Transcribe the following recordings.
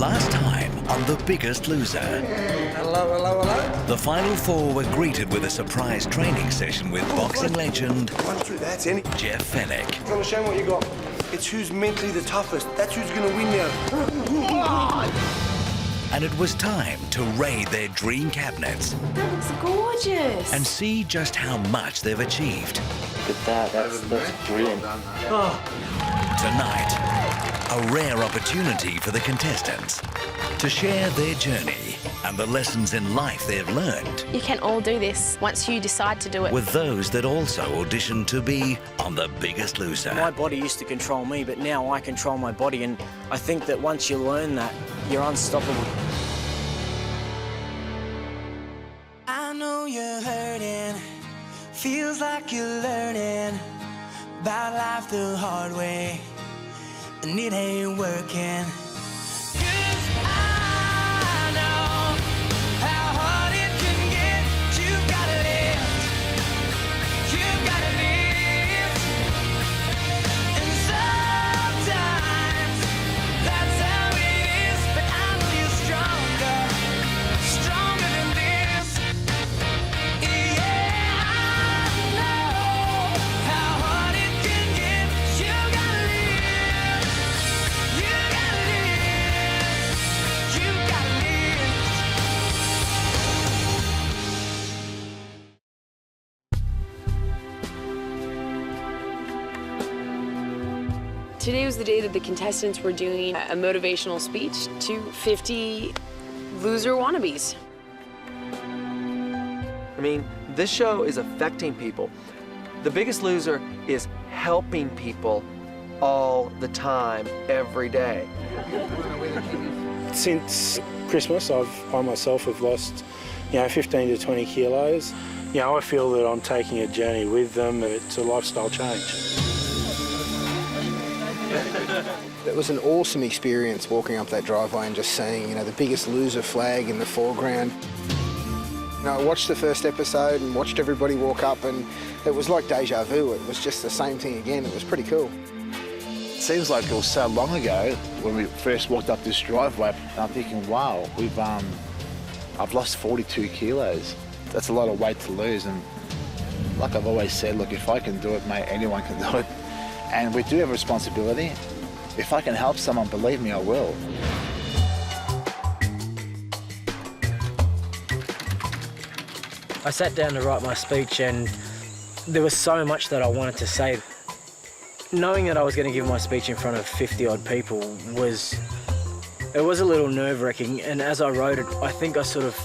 Last time on The Biggest Loser. Hello, hello, hello. The final four were greeted with a surprise training session with boxing legend Run through that, Annie. Jeff Fennick. It's gonna show what you got. It's who's mentally the toughest. That's who's gonna win now. And it was time to raid their dream cabinets That looks gorgeous. and see just how much they've achieved. Look at that, that's brilliant. Tonight, a rare opportunity for the contestants to share their journey and the lessons in life they've learned You can all do this once you decide to do it. with those that also auditioned to be on The Biggest Loser. My body used to control me, but now I control my body, and I think that once you learn that, you're unstoppable. I know you're hurting, feels like you're learning about life the hard way, and it ain't working. 'Cause I know how hard it can get. You've gotta live, you've gotta live, and sometimes that's how it is. But I know you're stronger, stronger than this. Yeah, I know how hard it can get. You gotta live, you gotta live, you gotta live. Today was the day that the contestants were doing a motivational speech to 50 loser wannabes. I mean, this show is affecting people. The Biggest Loser is helping people all the time, every day. Since Christmas, I myself have lost, 15 to 20 kilos. I feel that I'm taking a journey with them, and it's a lifestyle change. It was an awesome experience walking up that driveway and just seeing, the Biggest Loser flag in the foreground. I watched the first episode and watched everybody walk up, and it was like deja vu. It was just the same thing again. It was pretty cool. It seems like it was so long ago when we first walked up this driveway. I'm thinking, wow, I've lost 42 kilos. That's a lot of weight to lose, and like I've always said, look, if I can do it, mate, anyone can do it. And we do have a responsibility. If I can help someone, believe me, I will. I sat down to write my speech, and there was so much that I wanted to say. Knowing that I was going to give my speech in front of 50-odd people was a little nerve-wracking, and as I wrote it, I think I sort of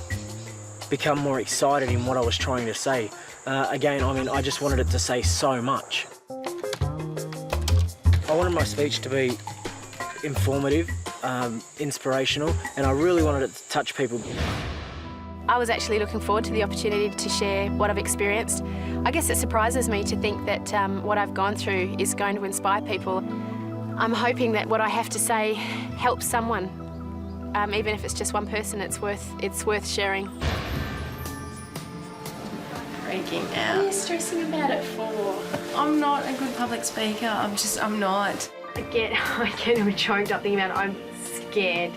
become more excited in what I was trying to say. I just wanted it to say so much. I wanted my speech to be informative, inspirational, and I really wanted it to touch people. I was actually looking forward to the opportunity to share what I've experienced. I guess it surprises me to think that what I've gone through is going to inspire people. I'm hoping that what I have to say helps someone. Even if it's just one person, it's worth sharing. Freaking What out. are you stressing about it for? I'm not a good public speaker. I'm not. I get choked up thinking about it. I'm scared.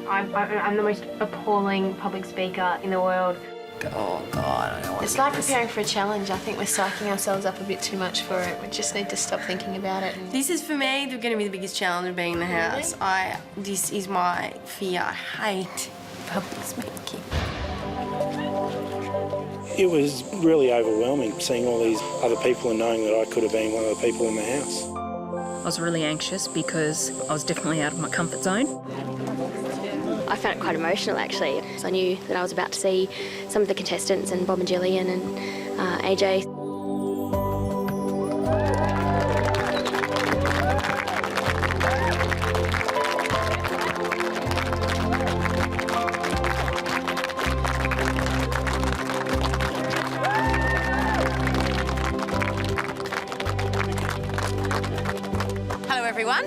I'm the most appalling public speaker in the world. Oh, God, I don't know what It's like preparing for a challenge. I think we're psyching ourselves up a bit too much for it. We just need to stop thinking about it. This is, for me, going to be the biggest challenge of being in the house. This is my fear. I hate public speaking. It was really overwhelming seeing all these other people and knowing that I could have been one of the people in the house. I was really anxious because I was definitely out of my comfort zone. I found it quite emotional, actually. So I knew that I was about to see some of the contestants and Bob and Gillian and AJ. Hello, everyone.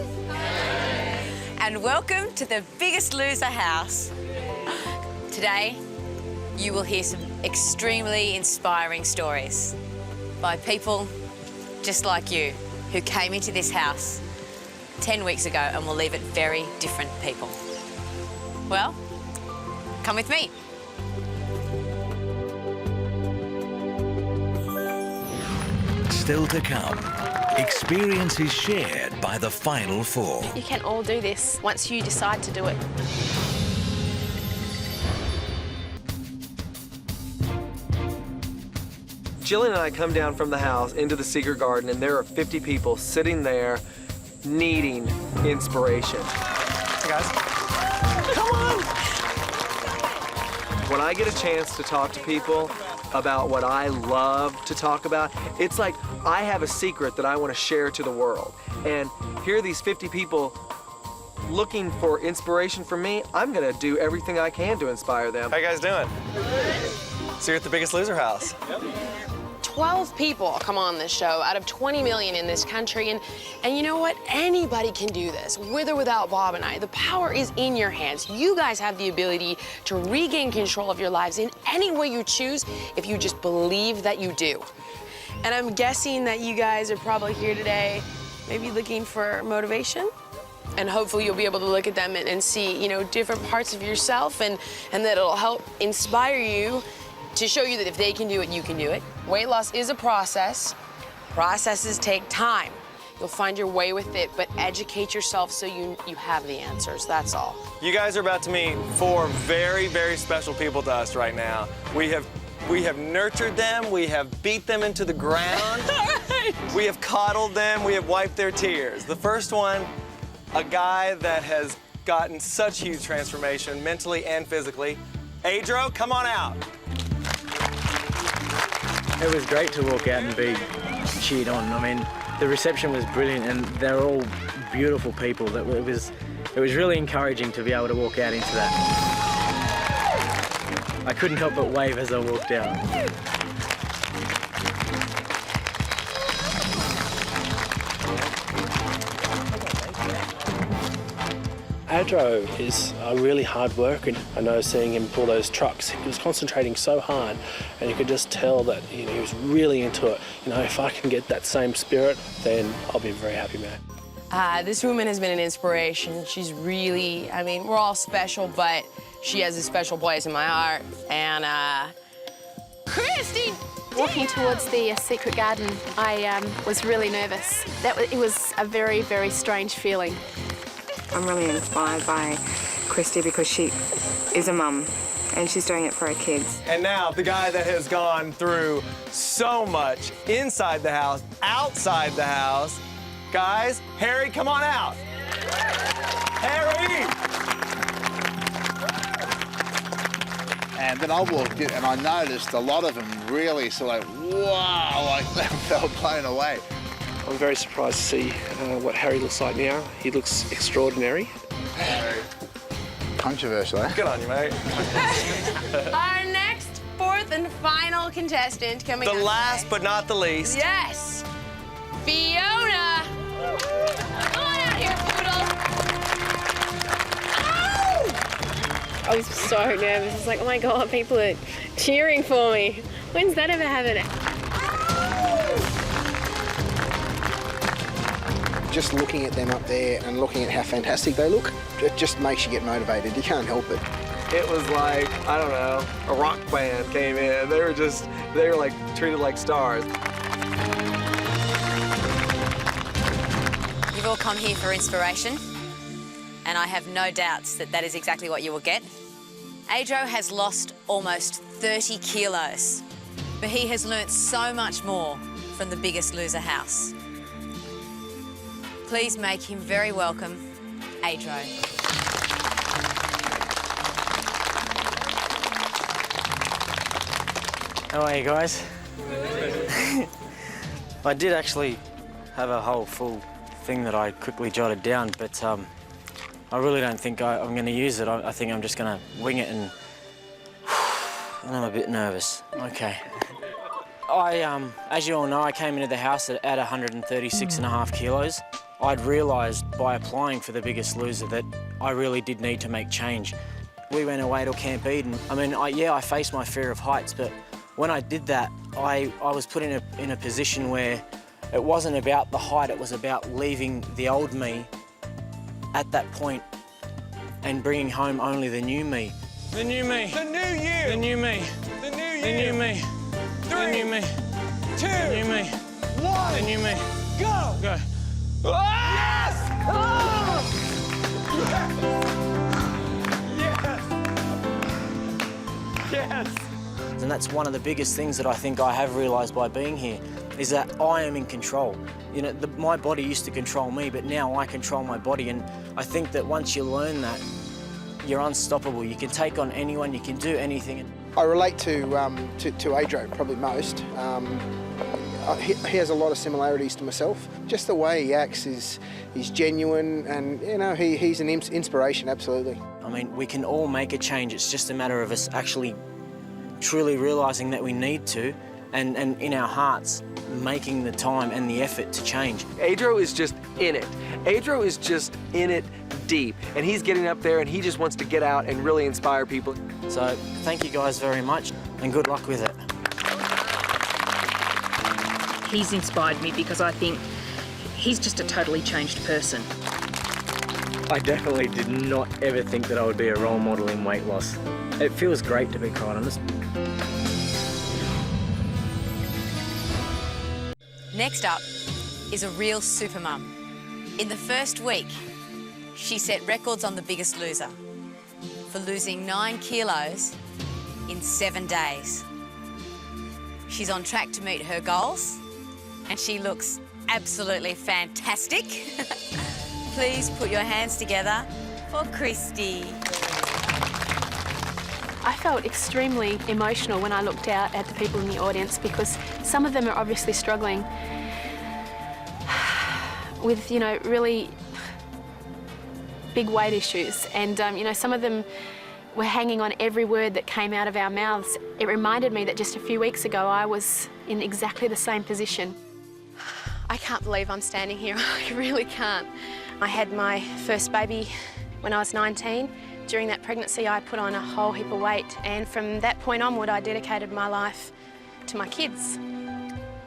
And welcome to the Biggest Loser house. Today, you will hear some extremely inspiring stories by people just like you who came into this house 10 weeks ago and will leave it very different people. Well, come with me. Still to come, experiences shared by the final four. You can all do this once you decide to do it. Jillian and I come down from the house into the secret garden, and there are 50 people sitting there needing inspiration. Hey guys. Come on! When I get a chance to talk to people about what I love to talk about, it's like I have a secret that I want to share to the world. And here are these 50 people looking for inspiration from me. I'm gonna do everything I can to inspire them. How you guys doing? So you're at the Biggest Loser house. Yep. 12 people come on this show out of 20 million in this country, and you know what? Anybody can do this, with or without Bob and I. The power is in your hands. You guys have the ability to regain control of your lives in any way you choose if you just believe that you do. And I'm guessing that you guys are probably here today maybe looking for motivation. And hopefully you'll be able to look at them and see, you know, different parts of yourself, and that it'll help inspire you to show you that if they can do it, you can do it. Weight loss is a process. Processes take time. You'll find your way with it, but educate yourself so you have the answers, that's all. You guys are about to meet four very, very special people to us right now. We have nurtured them, we have beat them into the ground, we have coddled them, we have wiped their tears. The first one, a guy that has gotten such huge transformation mentally and physically. Adro, come on out. It was great to walk out and be cheered on. I mean, the reception was brilliant, and they're all beautiful people. It was really encouraging to be able to walk out into that. I couldn't help but wave as I walked out. Adro is really hard worker. I know seeing him pull those trucks, he was concentrating so hard, and you could just tell that he was really into it. You know, if I can get that same spirit, then I'll be a very happy man. This woman has been an inspiration. She's really, I mean, we're all special, but she has a special place in my heart. And Christy! Walking towards the secret garden, I was really nervous. It was a very, very strange feeling. I'm really inspired by Christy because she is a mum and she's doing it for her kids. And now, the guy that has gone through so much inside the house, outside the house. Guys, Harry, come on out. Harry! And then I walked in and I noticed a lot of them really sort of like, wow, like they were blown away. I'm very surprised to see what Harry looks like now. He looks extraordinary. Controversial, eh? Good on you, mate. Our next fourth and final contestant coming up. The last but not the least. Yes, Fiona. Come on out here, Poodle. I was so nervous. It's like, oh my God, people are cheering for me. When's that ever happened? Just looking at them up there and looking at how fantastic they look, it just makes you get motivated. You can't help it. It was like, I don't know, a rock band came in. They were like treated like stars. You've all come here for inspiration, and I have no doubts that that is exactly what you will get. Adro has lost almost 30 kilos, but he has learnt so much more from the Biggest Loser house. Please make him very welcome, Adro. How are you guys? I did actually have a whole full thing that I quickly jotted down, but I really don't think I'm going to use it. I think I'm just going to wing it, and I'm a bit nervous. Okay. As you all know, I came into the house at 136.5 kilos. I'd realised by applying for the Biggest Loser that I really did need to make change. We went away to Camp Eden. I mean, I faced my fear of heights, but when I did that, I was put in a position where it wasn't about the height, it was about leaving the old me at that point and bringing home only the new me. The new me. The new you. The new me. The new you. The new me. 3, The new me. 2, The new me. 1. The new me. Go. Go. Yes! Oh! Yes! Yes! And that's one of the biggest things that I think I have realised by being here, is that I am in control. You know, my body used to control me, but now I control my body, and I think that once you learn that, you're unstoppable. You can take on anyone, you can do anything. I relate to Adro probably most. He has a lot of similarities to myself. Just the way he acts is genuine, and you know, he's an inspiration, absolutely. I mean, we can all make a change. It's just a matter of us actually truly realising that we need to, and in our hearts making the time and the effort to change. Adro is just in it. Adro is just in it deep, and he's getting up there and he just wants to get out and really inspire people. So thank you guys very much, and good luck with it. He's inspired me because I think he's just a totally changed person. I definitely did not ever think that I would be a role model in weight loss. It feels great, to be quite honest. Next up is a real supermum. In the first week, she set records on The Biggest Loser for losing 9 kilos in 7 days. She's on track to meet her goals, and she looks absolutely fantastic. Please put your hands together for Christy. I felt extremely emotional when I looked out at the people in the audience, because some of them are obviously struggling with, you know, really big weight issues. And, you know, some of them were hanging on every word that came out of our mouths. It reminded me that just a few weeks ago I was in exactly the same position. I can't believe I'm standing here. I really can't. I had my first baby when I was 19. During that pregnancy, I put on a whole heap of weight, and from that point onward, I dedicated my life to my kids.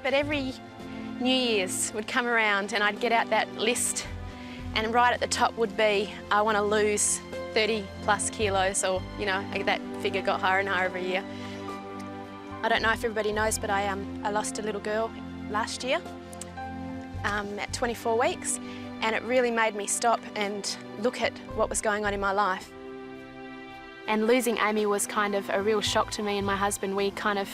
But every New Year's would come around and I'd get out that list, and right at the top would be, I want to lose 30 plus kilos, or, you know, that figure got higher and higher every year. I don't know if everybody knows, but I lost a little girl last year at 24 weeks, and it really made me stop and look at what was going on in my life. And losing Amy was kind of a real shock to me and my husband. We kind of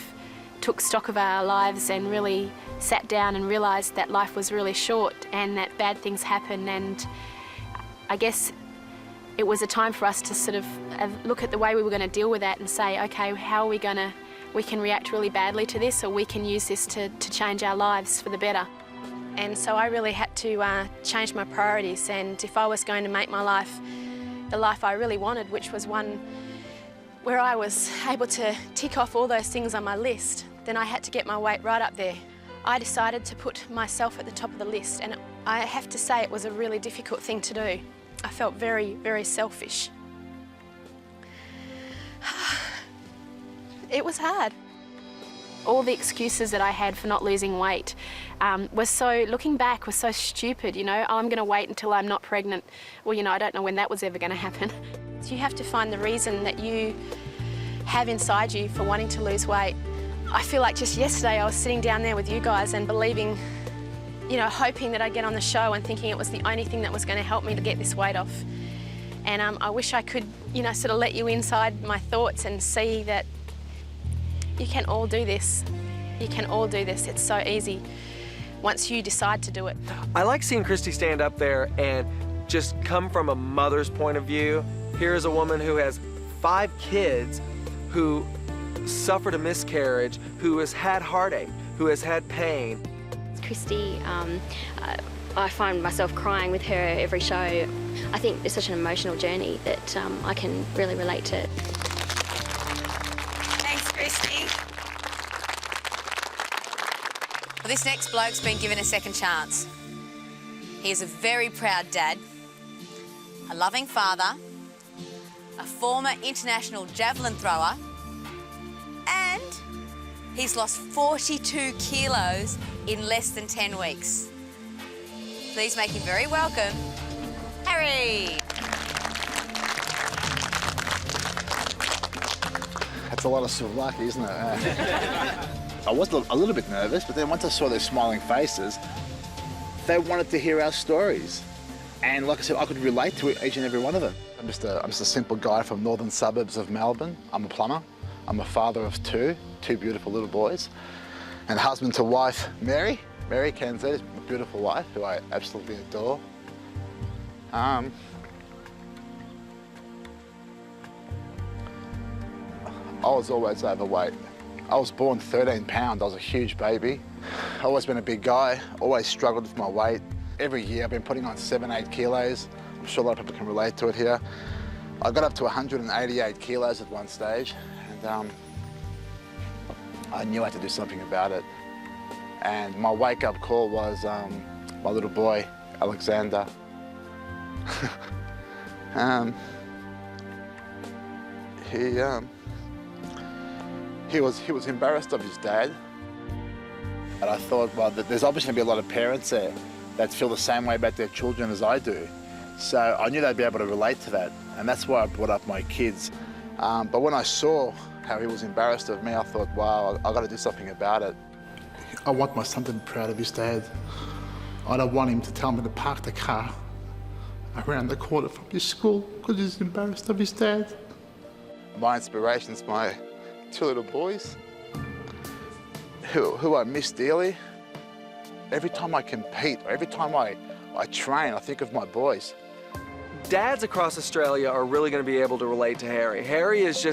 took stock of our lives and really sat down and realised that life was really short and that bad things happen, and I guess it was a time for us to sort of look at the way we were going to deal with that and say, okay, how are we going to, we can react really badly to this, or we can use this to change our lives for the better. And so I really had to change my priorities, and if I was going to make my life the life I really wanted, which was one where I was able to tick off all those things on my list, then I had to get my weight right up there. I decided to put myself at the top of the list, and I have to say it was a really difficult thing to do. I felt very, very selfish. It was hard. All the excuses that I had for not losing weight was so, looking back, was so stupid, you know. Oh, I'm going to wait until I'm not pregnant. Well, you know, I don't know when that was ever going to happen. So you have to find the reason that you have inside you for wanting to lose weight. I feel like just yesterday I was sitting down there with you guys and believing, you know, hoping that I'd get on the show and thinking it was the only thing that was going to help me to get this weight off. And I wish I could, you know, sort of let you inside my thoughts and see that you can all do this. You can all do this. It's so easy once you decide to do it. I like seeing Christy stand up there and just come from a mother's point of view. Here is a woman who has 5 kids, who suffered a miscarriage, who has had heartache, who has had pain. Christy, I find myself crying with her every show. I think it's such an emotional journey that I can really relate to. Thanks, Christy. Well, this next bloke's been given a second chance. He is a very proud dad, a loving father, a former international javelin thrower, and he's lost 42 kilos in less than 10 weeks. Please make him very welcome, Harry. a lot of souvlaki, isn't it? I was a little bit nervous, but then once I saw their smiling faces, they wanted to hear our stories. And like I said, I could relate to each and every one of them. I'm just a simple guy from northern suburbs of Melbourne. I'm a plumber. I'm a father of two beautiful little boys. And husband to wife, Mary Kanzet is my beautiful wife, who I absolutely adore. I was always overweight. I was born 13 pounds, I was a huge baby. I've always been a big guy, always struggled with my weight. Every year I've been putting on 7-8 kilos. I'm sure a lot of people can relate to it here. I got up to 188 kilos at one stage, and I knew I had to do something about it. And my wake-up call was my little boy, Alexander. He was embarrassed of his dad. And I thought, well, there's obviously gonna be a lot of parents there that feel the same way about their children as I do. So I knew they'd be able to relate to that, and that's why I brought up my kids. But when I saw how he was embarrassed of me, I thought, wow, I've got to do something about it. I want my son to be proud of his dad. I don't want him to tell me to park the car around the corner from his school because he's embarrassed of his dad. My inspiration's my two little boys, who I miss dearly. Every time I compete, or every time I train, I think of my boys. Dads across Australia are really going to be able to relate to Harry. Harry's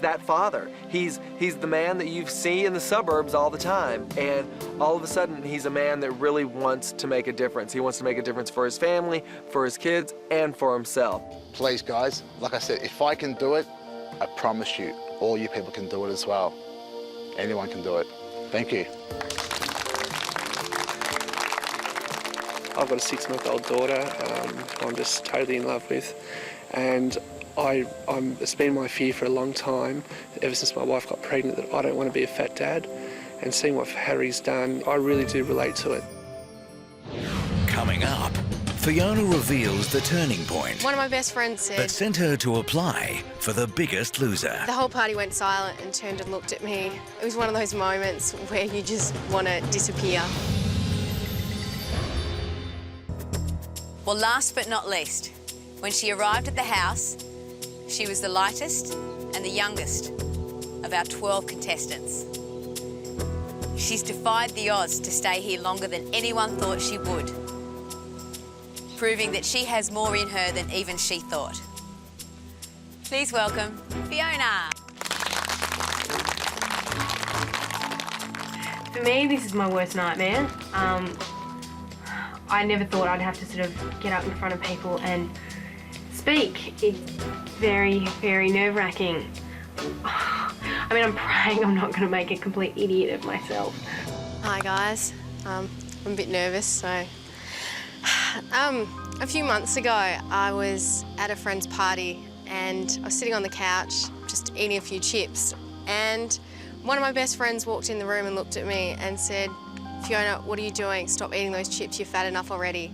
that father. He's the man that you see in the suburbs all the time, and all of a sudden he's a man that really wants to make a difference. He wants to make a difference for his family, for his kids, and for himself. Please, guys, like I said, if I can do it, I promise you, all you people can do it as well. Anyone can do it. Thank you. I've got a 6-month-old daughter who I'm just totally in love with, and it's been my fear for a long time, ever since my wife got pregnant, that I don't want to be a fat dad. And seeing what Harry's done, I really do relate to it. Coming up, Fiona reveals the turning point One of my best friends said, that sent her to apply for The Biggest Loser. the whole party went silent and turned and looked at me. It was one of those moments where you just want to disappear. Well, last but not least, when she arrived at the house, she was the lightest and the youngest of our 12 contestants. She's defied the odds to stay here longer than anyone thought she would, proving that she has more in her than even she thought. Please welcome Fiona. For me, this is my worst nightmare. I never thought I'd have to sort of get up in front of people and speak. It's very, very nerve-wracking. I mean, I'm praying I'm not going to make a complete idiot of myself. Hi guys, I'm a bit nervous, so. A few months ago, I was at a friend's party and I was sitting on the couch, just eating a few chips, and one of my best friends walked in the room and looked at me and said, "Fiona, what are you doing? Stop eating those chips, you're fat enough already."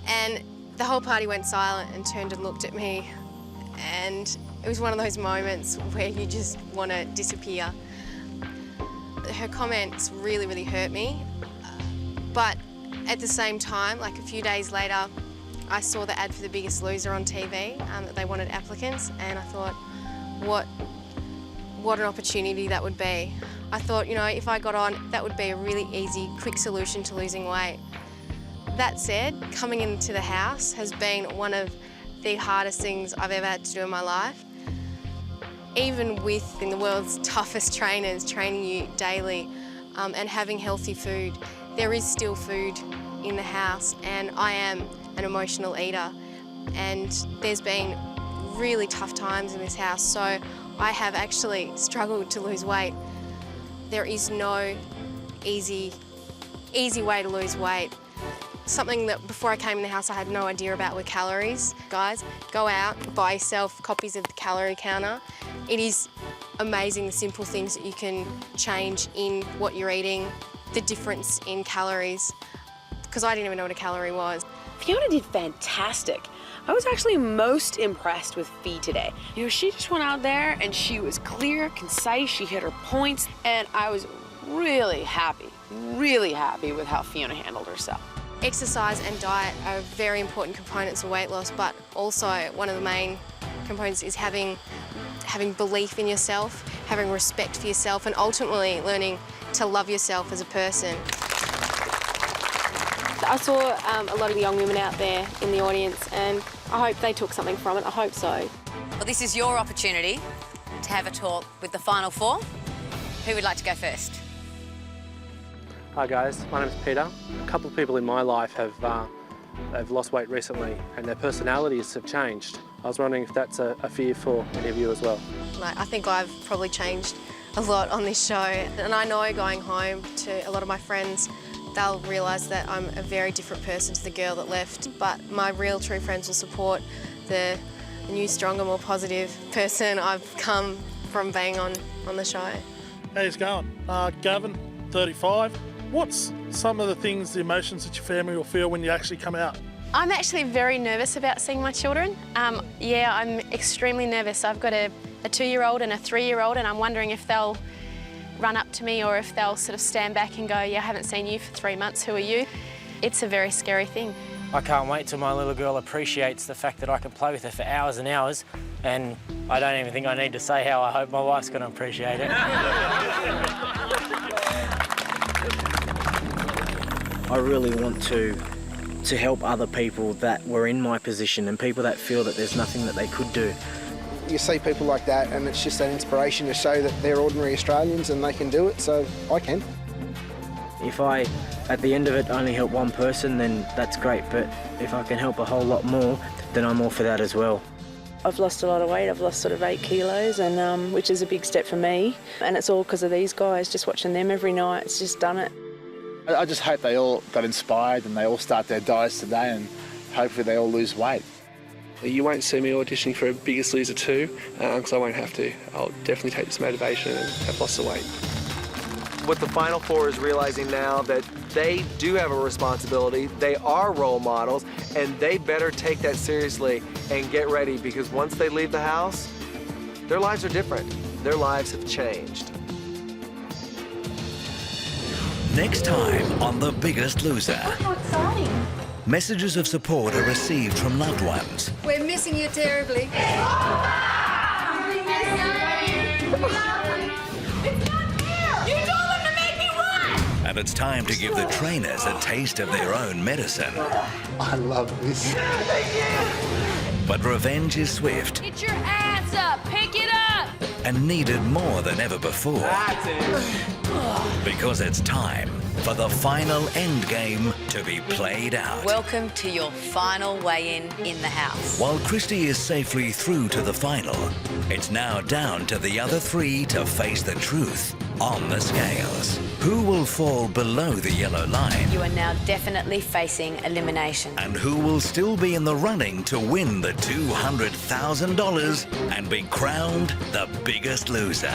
And the whole party went silent and turned and looked at me, and it was one of those moments where you just want to disappear. Her comments really, really hurt me, but at the same time, like a few days later, I saw the ad for The Biggest Loser on TV, that they wanted applicants, and I thought, what an opportunity that would be. I thought, you know, if I got on, that would be a really easy, quick solution to losing weight. That said, coming into the house has been one of the hardest things I've ever had to do in my life. Even with the world's toughest trainers training you daily and having healthy food, there is still food in the house, and I am an emotional eater, and there's been really tough times in this house, so I have actually struggled to lose weight. There is no easy way to lose weight. Something that before I came in the house I had no idea about were calories. Guys, go out, buy yourself copies of the calorie counter. It is amazing the simple things that you can change in what you're eating, the difference in calories, because I didn't even know what a calorie was. Fiona did fantastic. I was actually most impressed with Fee today. You know, she just went out there and she was clear, concise, she hit her points, and I was really happy with how Fiona handled herself. Exercise and diet are very important components of weight loss, but also one of the main components is having belief in yourself, having respect for yourself, and ultimately learning to love yourself as a person. I saw a lot of young women out there in the audience, and I hope they took something from it. I hope so. Well, this is your opportunity to have a talk with the final four. Who would like to go first? Hi guys, my name's Peter. A couple of people in my life have they've lost weight recently and their personalities have changed. I was wondering if that's a fear for any of you as well. I think I've probably changed a lot on this show, and I know going home to a lot of my friends, they'll realise that I'm a very different person to the girl that left, but my real true friends will support the new, stronger, more positive person I've come from being on the show. How's it going? Gavin, 35. What's some of the things, the emotions that your family will feel when you actually come out? I'm actually very nervous about seeing my children. Yeah, I'm extremely nervous. I've got a 2-year-old and a 3-year-old, and I'm wondering if they'll run up to me or if they'll sort of stand back and go, yeah, I haven't seen you for 3 months, who are you? It's a very scary thing. I can't wait till my little girl appreciates the fact that I can play with her for hours and hours, and I don't even think I need to say how I hope my wife's going to appreciate it. I really want to help other people that were in my position and people that feel that there's nothing that they could do. You see people like that and it's just an inspiration to show that they're ordinary Australians and they can do it, so I can. If I, at the end of it, only help one person, then that's great, but if I can help a whole lot more, then I'm all for that as well. I've lost a lot of weight. I've lost sort of 8 kilos, and which is a big step for me. And it's all because of these guys, just watching them every night. It's just done it. I just hope they all got inspired and they all start their diets today and hopefully they all lose weight. You won't see me auditioning for a Biggest Loser 2 because I won't have to. I'll definitely take this motivation and have lost the weight. What the Final Four is realizing now that they do have a responsibility, they are role models, and they better take that seriously and get ready, because once they leave the house, their lives are different. Their lives have changed. Next time on The Biggest Loser. How exciting. Messages of support are received from loved ones. We're missing you terribly. And it's time to give the trainers a taste of their own medicine. I love this. But revenge is swift Get your ass up. Pick it up. and needed more than ever before. That's it. Because it's time for the final end game to be played out. Welcome to your final weigh-in in the house. While Christy is safely through to the final, it's now down to the other 3 to face the truth on the scales. Who will fall below the yellow line? You are now definitely facing elimination. And who will still be in the running to win the $200,000 and be crowned the biggest loser?